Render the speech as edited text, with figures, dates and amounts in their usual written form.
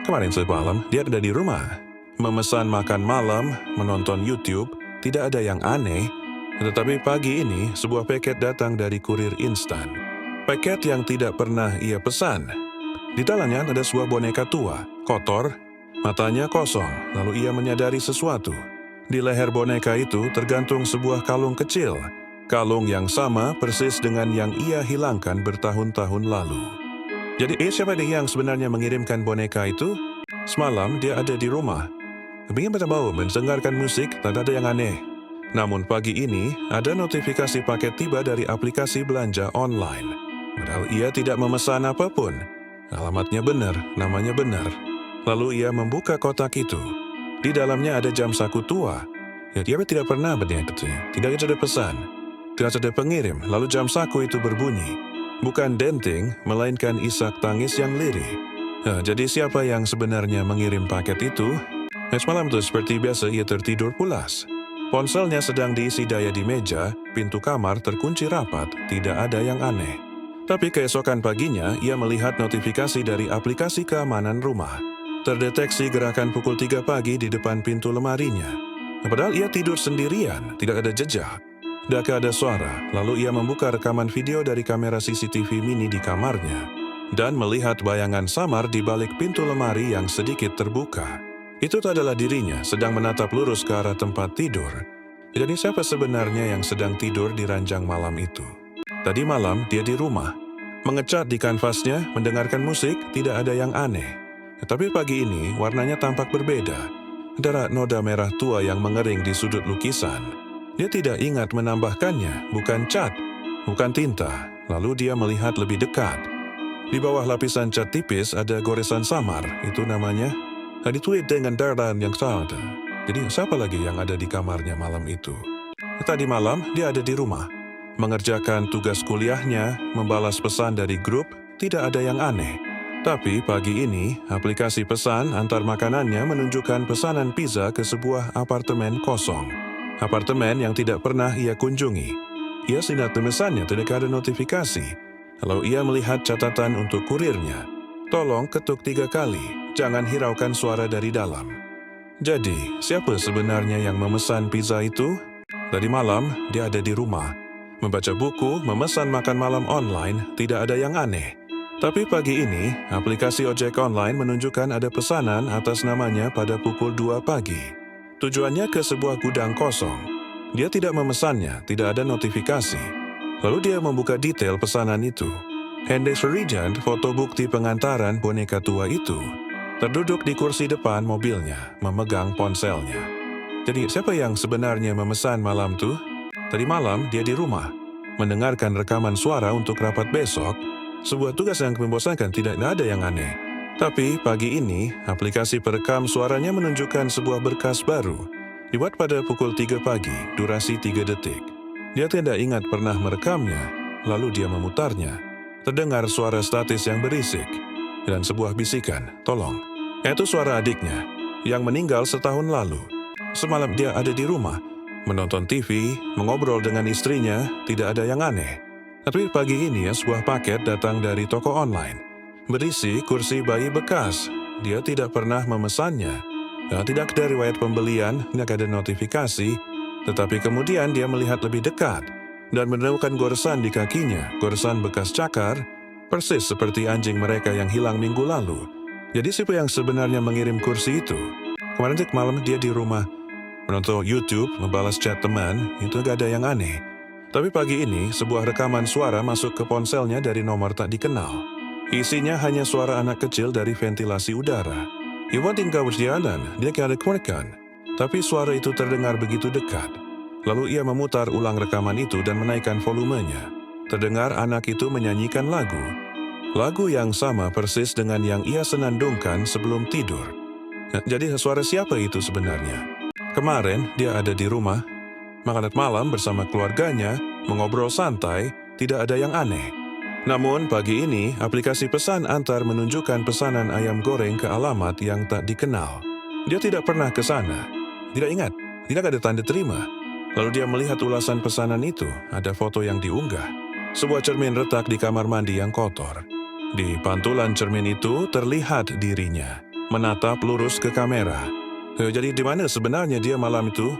Kemarin semalam dia ada di rumah, memesan makan malam, menonton YouTube, tidak ada yang aneh. Tetapi pagi ini sebuah paket datang dari kurir instan. Paket yang tidak pernah ia pesan. Di dalamnya ada sebuah boneka tua, kotor, matanya kosong, lalu ia menyadari sesuatu. Di leher boneka itu tergantung sebuah kalung kecil. Kalung yang sama persis dengan yang ia hilangkan bertahun-tahun lalu. Jadi siapa dia yang sebenarnya mengirimkan boneka itu? Semalam dia ada di rumah. Ingin bertemu mendengarkan musik, tak ada yang aneh. Namun pagi ini ada notifikasi paket tiba dari aplikasi belanja online. Padahal ia tidak memesan apapun. Alamatnya benar, namanya benar. Lalu ia membuka kotak itu. Di dalamnya ada jam saku tua. Ya, dia tidak pernah berniat itu. Tidak ada pesan. Tidak ada pengirim, lalu jam saku itu berbunyi. Bukan denting, melainkan isak tangis yang lirih. Nah, jadi siapa yang sebenarnya mengirim paket itu? Semalam itu seperti biasa ia tertidur pulas. Ponselnya sedang diisi daya di meja, pintu kamar terkunci rapat, tidak ada yang aneh. Tapi keesokan paginya, ia melihat notifikasi dari aplikasi keamanan rumah. Terdeteksi gerakan pukul 3 pagi di depan pintu lemarinya. Padahal ia tidur sendirian, tidak ada jejak. Tidak ada suara, lalu ia membuka rekaman video dari kamera CCTV mini di kamarnya dan melihat bayangan samar di balik pintu lemari yang sedikit terbuka. Itu adalah dirinya sedang menatap lurus ke arah tempat tidur. Jadi siapa sebenarnya yang sedang tidur di ranjang malam itu? Tadi malam dia di rumah. Mengecat di kanvasnya, mendengarkan musik, tidak ada yang aneh. Tetapi pagi ini warnanya tampak berbeda. Ada noda merah tua yang mengering di sudut lukisan. Dia tidak ingat menambahkannya, bukan cat, bukan tinta. Lalu dia melihat lebih dekat. Di bawah lapisan cat tipis ada goresan samar, itu namanya. Ditulis dengan darah yang sama. Jadi siapa lagi yang ada di kamarnya malam itu? Tadi malam dia ada di rumah. Mengerjakan tugas kuliahnya, membalas pesan dari grup, tidak ada yang aneh. Tapi pagi ini, aplikasi pesan antar makanannya menunjukkan pesanan pizza ke sebuah apartemen kosong. Apartemen yang tidak pernah ia kunjungi. Ia sinar pemesannya, tidak ada notifikasi. Lalu ia melihat catatan untuk kurirnya. Tolong ketuk 3 kali, jangan hiraukan suara dari dalam. Jadi, siapa sebenarnya yang memesan pizza itu? Tadi malam, dia ada di rumah. Membaca buku, memesan makan malam online, tidak ada yang aneh. Tapi pagi ini, aplikasi ojek online menunjukkan ada pesanan atas namanya pada pukul 2 pagi. Tujuannya ke sebuah gudang kosong. Dia tidak memesannya, tidak ada notifikasi. Lalu dia membuka detail pesanan itu. Henry Regent, foto bukti pengantaran boneka tua itu, terduduk di kursi depan mobilnya, memegang ponselnya. Jadi siapa yang sebenarnya memesan malam tuh? Tadi malam dia di rumah, mendengarkan rekaman suara untuk rapat besok, sebuah tugas yang membosankan, tidak ada yang aneh. Tapi pagi ini, aplikasi perekam suaranya menunjukkan sebuah berkas baru, dibuat pada pukul 3 pagi, durasi 3 detik. Dia tidak ingat pernah merekamnya, lalu dia memutarnya. Terdengar suara statis yang berisik, dan sebuah bisikan, tolong. Itu suara adiknya, yang meninggal setahun lalu. Semalam dia ada di rumah, menonton TV, mengobrol dengan istrinya, tidak ada yang aneh. Tapi pagi ini sebuah paket datang dari toko online. Berisi kursi bayi bekas, dia tidak pernah memesannya. Tidak ada riwayat pembelian, tidak ada notifikasi, tetapi kemudian dia melihat lebih dekat dan menemukan goresan di kakinya, goresan bekas cakar, persis seperti anjing mereka yang hilang minggu lalu. Jadi siapa yang sebenarnya mengirim kursi itu? Kemarin malam dia di rumah, menonton YouTube, membalas chat teman, itu gak ada yang aneh. Tapi pagi ini, sebuah rekaman suara masuk ke ponselnya dari nomor tak dikenal. Isinya hanya suara anak kecil dari ventilasi udara. Iwan tinggal berjalan, dia gak ada kemerdekaan. Tapi suara itu terdengar begitu dekat. Lalu ia memutar ulang rekaman itu dan menaikkan volumenya. Terdengar anak itu menyanyikan lagu. Lagu yang sama persis dengan yang ia senandungkan sebelum tidur. Jadi suara siapa itu sebenarnya? Kemarin dia ada di rumah, makan malam bersama keluarganya, mengobrol santai, tidak ada yang aneh. Namun pagi ini aplikasi pesan antar menunjukkan pesanan ayam goreng ke alamat yang tak dikenal. Dia tidak pernah ke sana. Tidak ingat, tidak ada tanda terima. Lalu dia melihat ulasan pesanan itu, ada foto yang diunggah. Sebuah cermin retak di kamar mandi yang kotor. Di pantulan cermin itu terlihat dirinya. menatap lurus ke kamera. Jadi di mana sebenarnya dia malam itu?